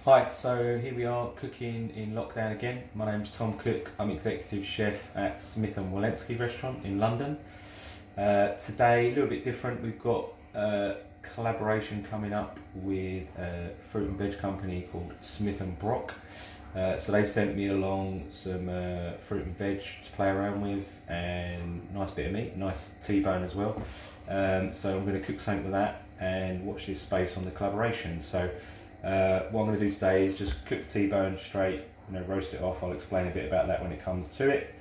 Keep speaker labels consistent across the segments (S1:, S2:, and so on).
S1: Hi, so here we are cooking in lockdown again. My name's Tom Cook. I'm executive chef at Smith and Wollensky restaurant in London. Today, a little bit different. We've got a collaboration coming up with a fruit and veg company called Smith and Brock. So they've sent me along some fruit and veg to play around with, and nice bit of meat, nice T-bone as well. So I'm going to cook something with that and watch this space on the collaboration. So what I'm going to do today is just cook the T-bone straight, roast it off. I'll explain a bit about that when it comes to it.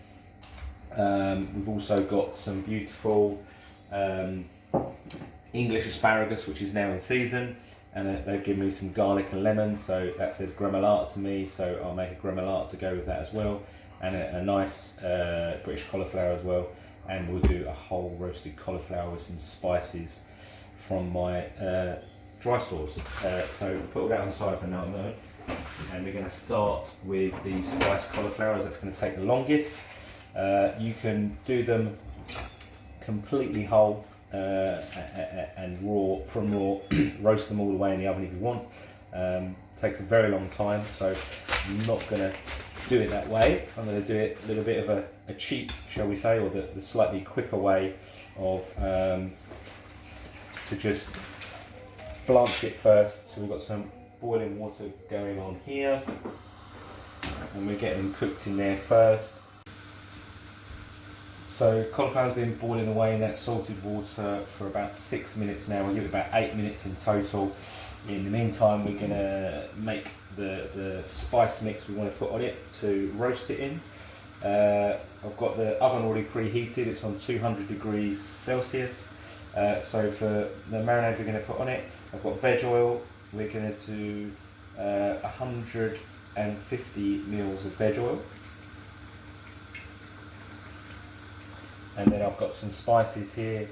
S1: We've also got some beautiful English asparagus, which is now in season, and they've given me some garlic and lemon, so that says gremolata to me, so I'll make a gremolata to go with that as well, and a nice British cauliflower as well, and we'll do a whole roasted cauliflower with some spices from my dry stores. So we'll put all that on the side for now, and we're going to start with the spiced cauliflowers. That's going to take the longest. You can do them completely whole and raw, roast them all the way in the oven if you want. Takes a very long time, so I'm not going to do it that way. I'm going to do it a little bit of a cheat, shall we say, or the slightly quicker way of to just blanch it first. So we've got some boiling water going on here, and we're getting them cooked in there first. So cauliflower's been boiling away in that salted water for about 6 minutes now. We'll give it about 8 minutes in total. In the meantime, we're going to make the spice mix we want to put on it to roast it in. I've got the oven already preheated. It's on 200 degrees Celsius. So for the marinade we're going to put on it, I've got veg oil. We're going to do 150 mils of veg oil. And then I've got some spices here.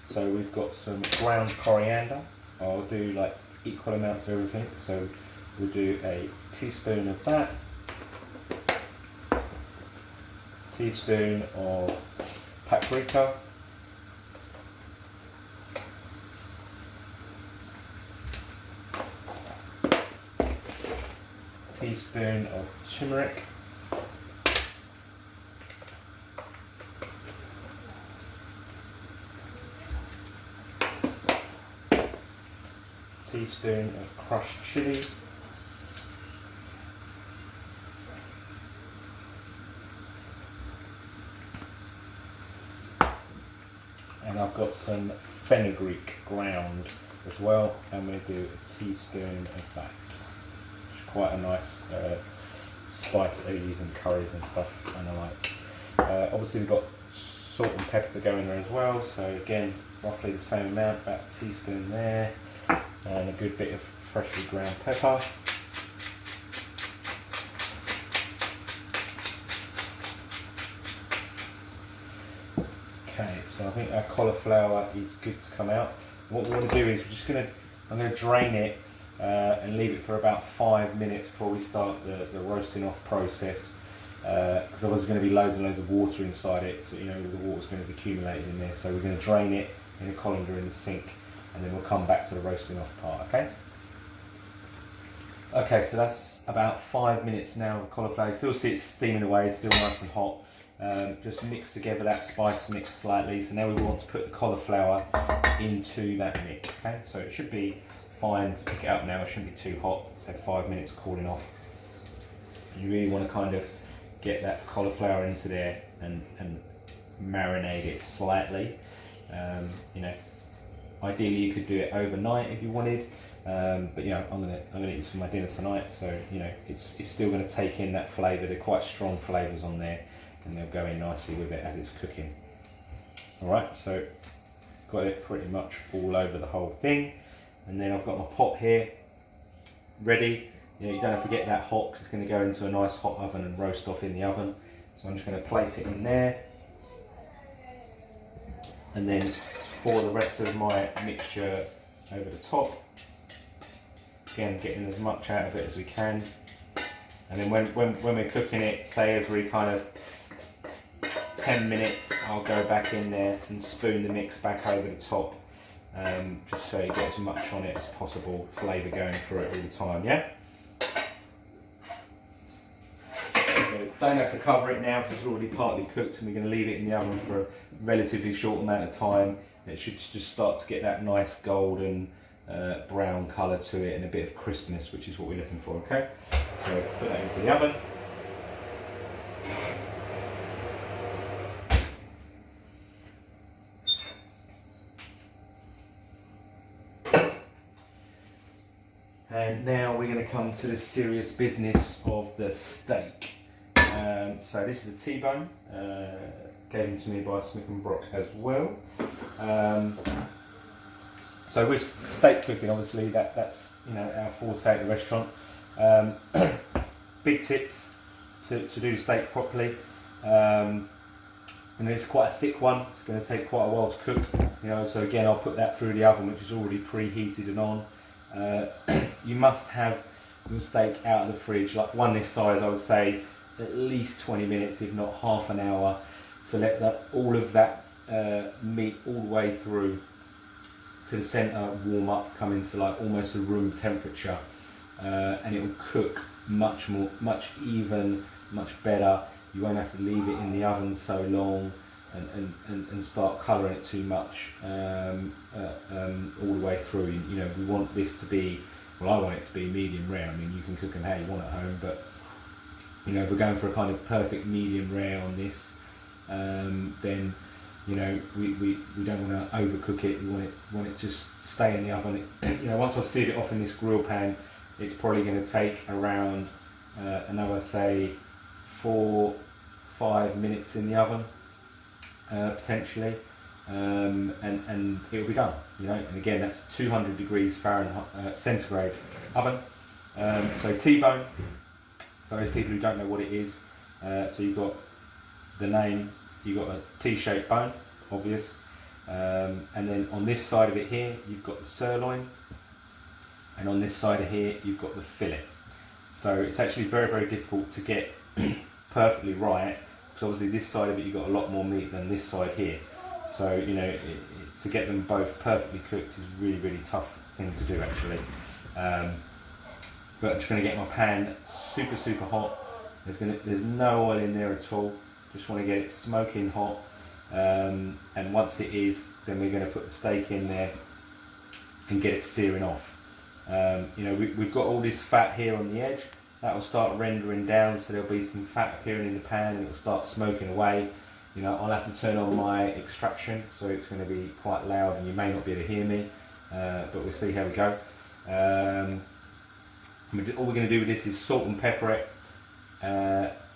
S1: So we've got some ground coriander. I'll do like equal amounts of everything. So we'll do a teaspoon of that, teaspoon of paprika, teaspoon of turmeric, teaspoon of crushed chili, and I've got some fenugreek ground as well. I'm going to do a teaspoon of that, which is quite a nice spice that they use in curries and stuff, and I like. Obviously we've got salt and pepper to go in there as well, so again roughly the same amount, about a teaspoon there, and a good bit of freshly ground pepper. Okay, so I think our cauliflower is good to come out. What we want to do is I'm going to drain it and leave it for about 5 minutes before we start the roasting off process, because otherwise there's going to be loads and loads of water inside it, so the water's going to be accumulated in there. So we're going to drain it in a colander in the sink, and then we'll come back to the roasting off part, okay? Okay, so that's about 5 minutes now of cauliflower. You still see it steaming away, it's still nice and hot. Just mix together that spice mix slightly. So now we want to put the cauliflower into that mix, okay? So it should be fine to pick it up now. It shouldn't be too hot. So 5 minutes cooling off. You really want to kind of get that cauliflower into there and marinate it slightly. Ideally you could do it overnight if you wanted, but I'm gonna eat this for my dinner tonight, so it's still going to take in that flavour. They're quite strong flavours on there, and they'll go in nicely with it as it's cooking. Alright, so got it pretty much all over the whole thing, and then I've got my pot here ready. You don't have to get that hot because it's going to go into a nice hot oven and roast off in the oven. So I'm just going to place it in there, and then pour the rest of my mixture over the top. Again, getting as much out of it as we can. And then when we're cooking it, say every kind of 10 minutes, I'll go back in there and spoon the mix back over the top, just so you get as much on it as possible, flavour going through it all the time, yeah? don't have to cover it now because it's already partly cooked, and we're going to leave it in the oven for a relatively short amount of time. It should just start to get that nice golden brown colour to it and a bit of crispness, which is what we're looking for. Okay, so put that into the oven. And now we're going to come to the serious business of the steak. So this is a T-bone, given to me by Smith and Wollensky as well. So with steak cooking, obviously that's our forte at the restaurant. Big tips to do the steak properly. And it's quite a thick one. It's going to take quite a while to cook. So again, I'll put that through the oven, which is already preheated and on. You must have your steak out of the fridge, like one this size, I would say at least 20 minutes, if not half an hour, to let all of that meat all the way through to the centre warm up, come into like almost a room temperature, and it will cook much even, much better. You won't have to leave it in the oven so long and start colouring it too much all the way through. We want this to be, well, I want it to be medium rare. I mean, you can cook them how you want at home, but if we're going for a kind of perfect medium rare on this, then we don't want to overcook it. We want it to just stay in the oven. Once I've sealed it off in this grill pan, it's probably going to take around another, say, 4-5 minutes in the oven, potentially, and it'll be done. And again, that's 200 degrees Fahrenheit centigrade oven. So T-bone, for those people who don't know what it is, so you've got the name, you've got a T-shaped bone, obvious, and then on this side of it here, you've got the sirloin, and on this side of here, you've got the fillet. So it's actually very, very difficult to get perfectly right, because obviously this side of it, you've got a lot more meat than this side here. So, to get them both perfectly cooked is really, really tough thing to do, actually. But I'm just going to get my pan super, super hot. There's no oil in there at all. Just want to get it smoking hot. And once it is, then we're going to put the steak in there and get it searing off. We've got all this fat here on the edge. That will start rendering down, so there'll be some fat appearing in the pan and it'll start smoking away. I'll have to turn on my extraction, so it's going to be quite loud and you may not be able to hear me, but we'll see how we go. All we're going to do with this is salt and pepper it,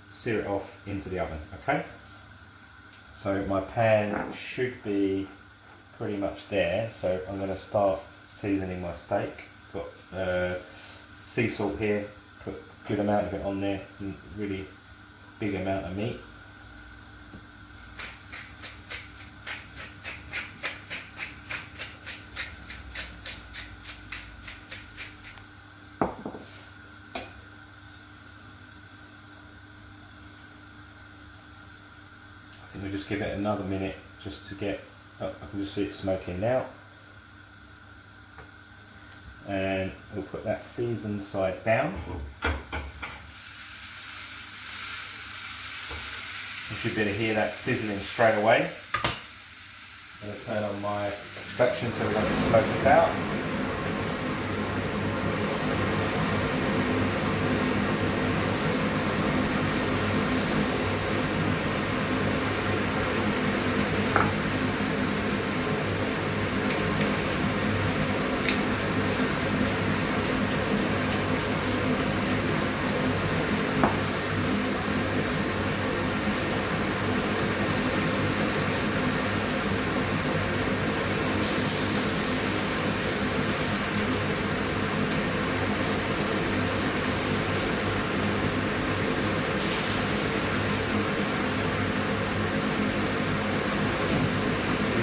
S1: sear it off into the oven, okay? So my pan should be pretty much there, so I'm going to start seasoning my steak. Got sea salt here, put a good amount of it on there, really big amount of meat. We'll just give it another minute just to get up. I can just see it smoking now. And we'll put that seasoned side down. You should be able to hear that sizzling straight away. I'm going to turn on my extraction so we don't smoke it out.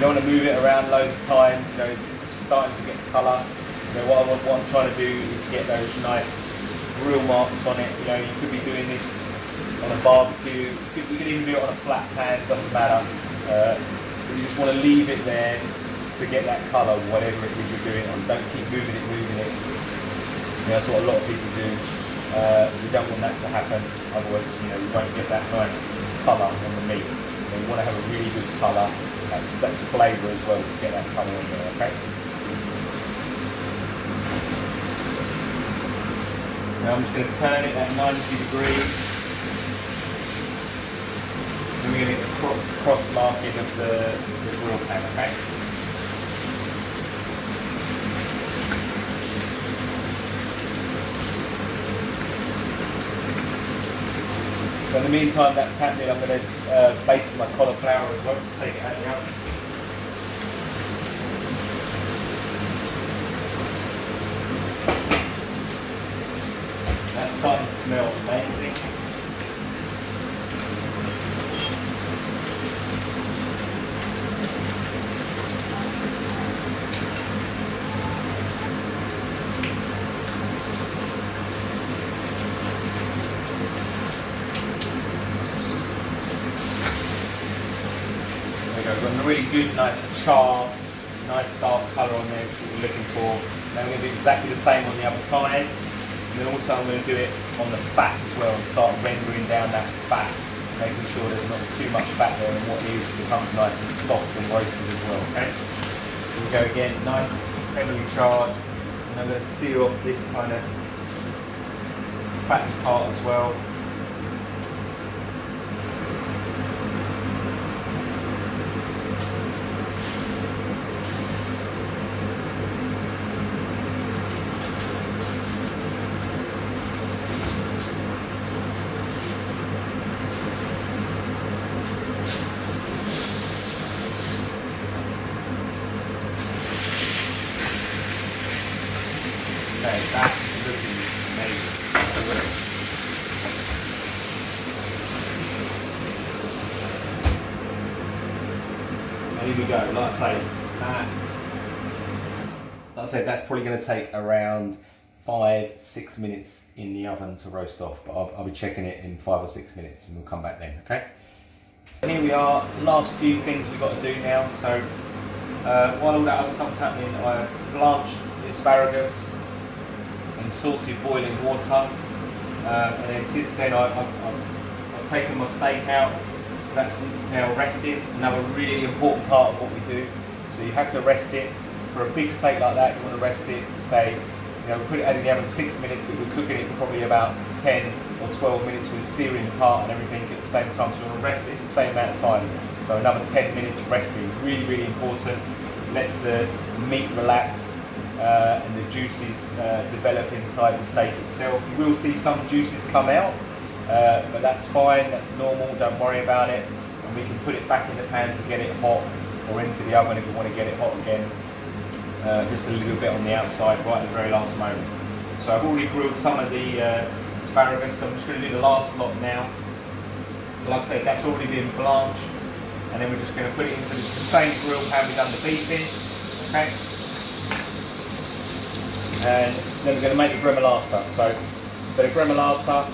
S1: You don't want to move it around loads of times, it's starting to get colour. What I'm trying to do is get those nice grill marks on it. You could be doing this on a barbecue, you could even do it on a flat pan, doesn't matter. But you just want to leave it there to get that colour, whatever it is you're doing it on. Don't keep moving it. That's what a lot of people do with We don't want that to happen, otherwise you won't get that nice colour on the meat. You want to have a really good colour. That's flavour as well to get that colour on there, okay? Now I'm just going to turn it at 90 degrees. Then we're going to get the cross marking of the grill pan, okay? So in the meantime that's happening, I'm going to baste my cauliflower as well, take it out of the oven. That's starting to smell amazing. We've got a really good, nice char, nice dark colour on there, which is what we're looking for. Then we're going to do exactly the same on the other side. And then also I'm going to do it on the fat as well and start rendering down that fat, making sure there's not too much fat there and what is becomes nice and soft and roasted as well, okay? Here we go again, nice heavily charred. And I'm going to seal off this kind of fatty part as well. Okay, that's looking amazing. And here we go, like I say, that's probably going to take around 5-6 minutes in the oven to roast off, but I'll be checking it in 5 or 6 minutes and we'll come back then, okay? Here we are, last few things we've got to do now. So while all that other stuff's happening, I blanched the asparagus in salted boiling water, and then since then I've taken my steak out, so that's now resting. Another really important part of what we do. So you have to rest it. For a big steak like that, you want to rest it, say, we put it out in the oven 6 minutes, but we're cooking it for probably about 10 or 12 minutes with searing apart and everything at the same time, so you want to rest it the same amount of time. So another 10 minutes resting, really, really important. Lets the meat relax and the juices develop inside the steak itself. You will see some juices come out, but that's fine, that's normal, don't worry about it. And we can put it back in the pan to get it hot, or into the oven if we want to get it hot again. Just a little bit on the outside right at the very last moment. So I've already grilled some of the asparagus, so I'm just going to do the last lot now. So like I said, that's already been blanched, and then we're just going to put it into the same grill pan we've done the beef in, okay? And then we're going to make the gremolata. So for the gremolata,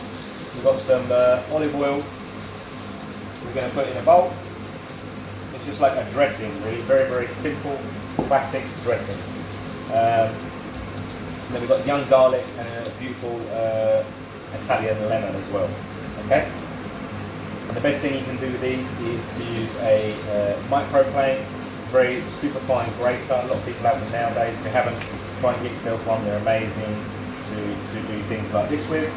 S1: we've got some olive oil we're going to put in a bowl. It's just like a dressing, really, very, very simple, classic dressing. And then we've got young garlic and a beautiful Italian lemon as well. Okay. And the best thing you can do with these is to use a microplane, very super fine grater. A lot of people have them nowadays. If you haven't, try and get yourself one. They're amazing to do things like this with.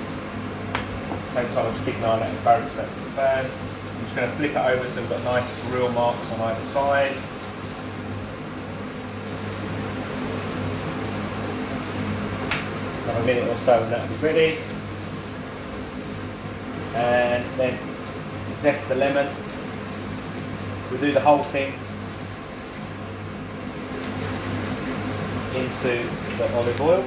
S1: Same time, I'm just keeping an eye on that asparagus that's the pan. I'm just going to flip it over so we've got nice grill marks on either side. Another minute or so and that'll be ready. And then zest the lemon. We'll do the whole thing into the olive oil.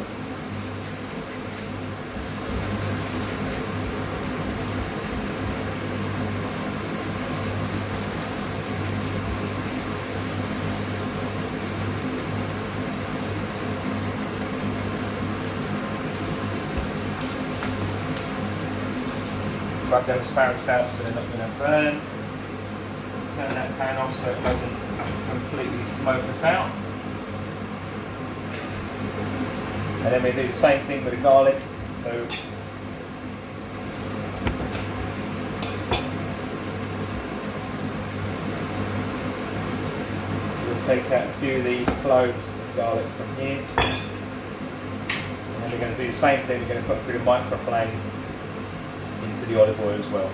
S1: Rub them asparagus out so they're not going to burn. Turn that pan off so it doesn't completely smoke us out. And then we do the same thing with the garlic. So take out a few of these cloves of garlic from here. And then we're going to do the same thing, we're going to put through the microplane into the olive oil as well.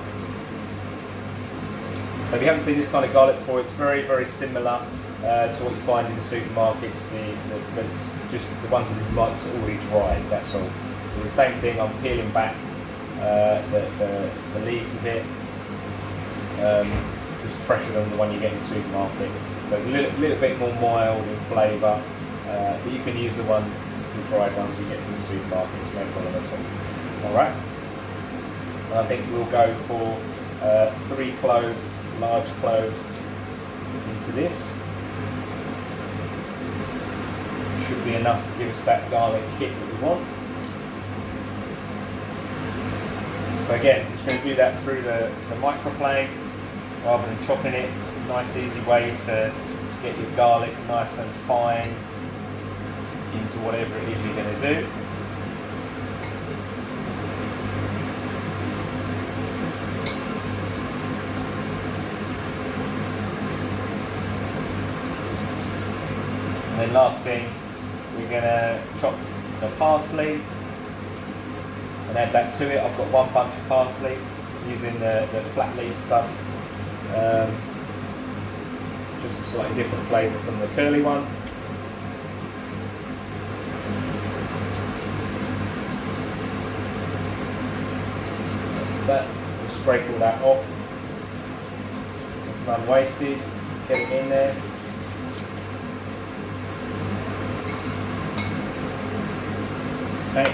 S1: So if you haven't seen this kind of garlic before, it's very, very similar to what you find in the supermarkets. It's just the ones that you like are already dried, that's all. So the same thing, I'm peeling back the leaves of it, just fresher than the one you get in the supermarket. So it's a little bit more mild in flavour, but you can use the dried ones you get from the supermarket, it's no problem at all. Alright, and I think we'll go for 3 cloves, large cloves into this. Should be enough to give us that garlic hit that we want. So again, I'm just going to do that through the microplane rather than chopping it. Nice easy way to get your garlic nice and fine into whatever it is you're going to do. And then last thing, we're going to chop the parsley and add that to it. I've got 1 bunch of parsley using the flat leaf stuff. Just a slightly different flavour from the curly one. That's that. We'll scrape all that off. It's unwasted. Get it in there. Okay.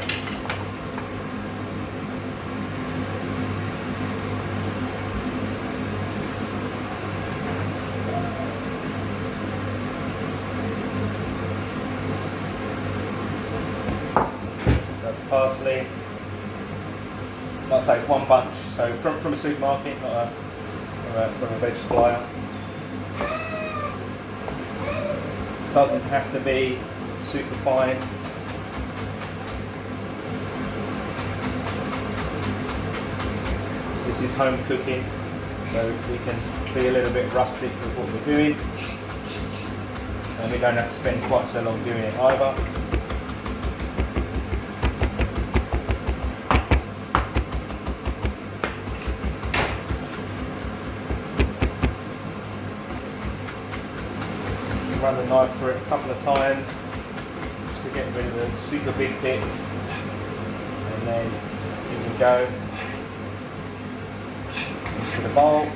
S1: Parsley, like I say, 1 bunch, so from a supermarket, not from a veg supplier. Doesn't have to be super fine. This is home cooking, so we can be a little bit rustic with what we're doing, and we don't have to spend quite so long doing it either. Run the knife through it a couple of times just to get rid of the super big bits, and then you can go into the bowl.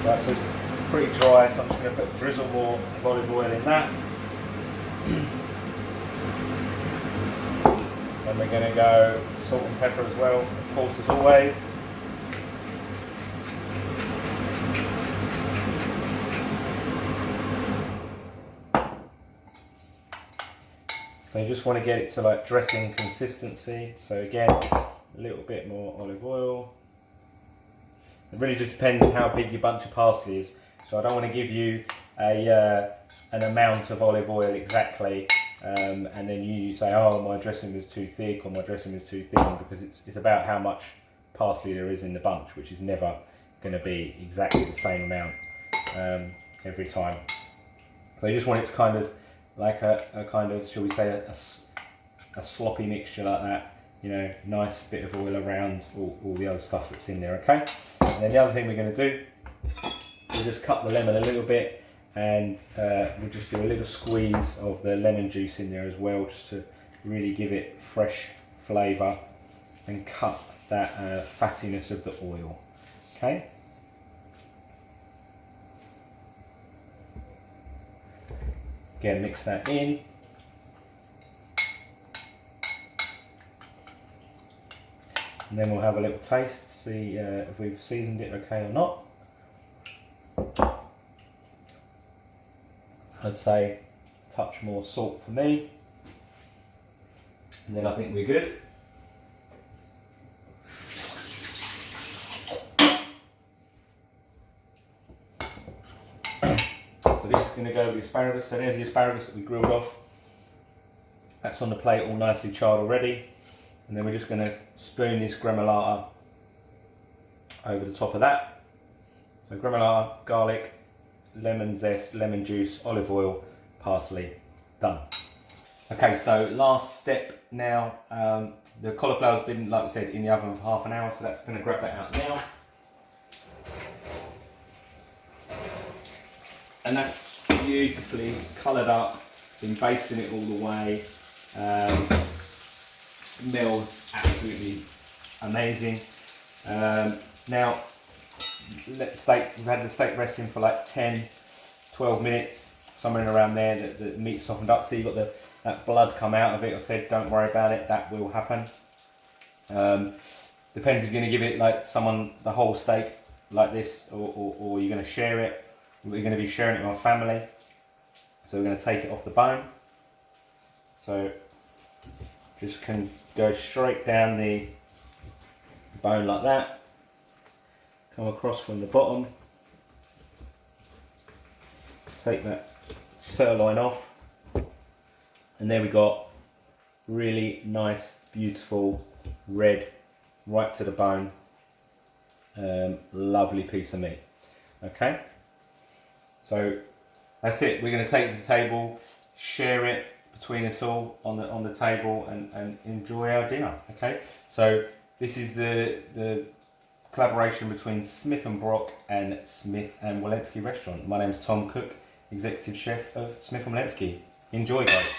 S1: Right, so it's pretty dry, so I'm just going to put a drizzle more of olive oil in that. And we're going to go salt and pepper as well, of course, as always. So you just want to get it to like dressing consistency. So again, a little bit more olive oil. It really just depends how big your bunch of parsley is. So I don't want to give you an amount of olive oil exactly, and then you say, oh, my dressing was too thick or my dressing was too thin, because it's about how much parsley there is in the bunch, which is never going to be exactly the same amount every time. So you just want it to kind of like a kind of, shall we say, a sloppy mixture like that, you know, nice bit of oil around all the other stuff that's in there, okay? And then the other thing we're going to do, we'll just cut the lemon a little bit, and we'll just do a little squeeze of the lemon juice in there as well, just to really give it fresh flavour and cut that fattiness of the oil, okay? Again, mix that in. And then we'll have a little taste, see if we've seasoned it okay or not. I'd say a touch more salt for me. And then I think we're good. So this is going to go with the asparagus. So there's the asparagus that we grilled off. That's on the plate, all nicely charred already. And then we're just going to spoon this gremolata over the top of that. So gremolata, garlic, lemon zest, lemon juice, olive oil, parsley, done. Okay, so last step now. The cauliflower's been, like I said, in the oven for half an hour, so that's going to grab that out now. And that's beautifully coloured up, been basting it all the way. Smells absolutely amazing. Now, we've had the steak resting for like 10-12 minutes, somewhere around there. The meat softened up, so you've got that blood come out of it. I said, don't worry about it, that will happen. Depends if you're going to give it like someone the whole steak like this, or you're going to share it. We're going to be sharing it with my family, so we're going to take it off the bone. So just can go straight down the bone like that, come across from the bottom, take that sirloin off, and there we got really nice, beautiful red, right to the bone, lovely piece of meat. Okay, so that's it. We're going to take it to the table, share it between us all on the table, and enjoy our dinner. Okay, so this is the collaboration between Smith and Brock and Smith and Wollensky restaurant. My name's Tom Cook, executive chef of Smith and Wollensky. Enjoy, guys.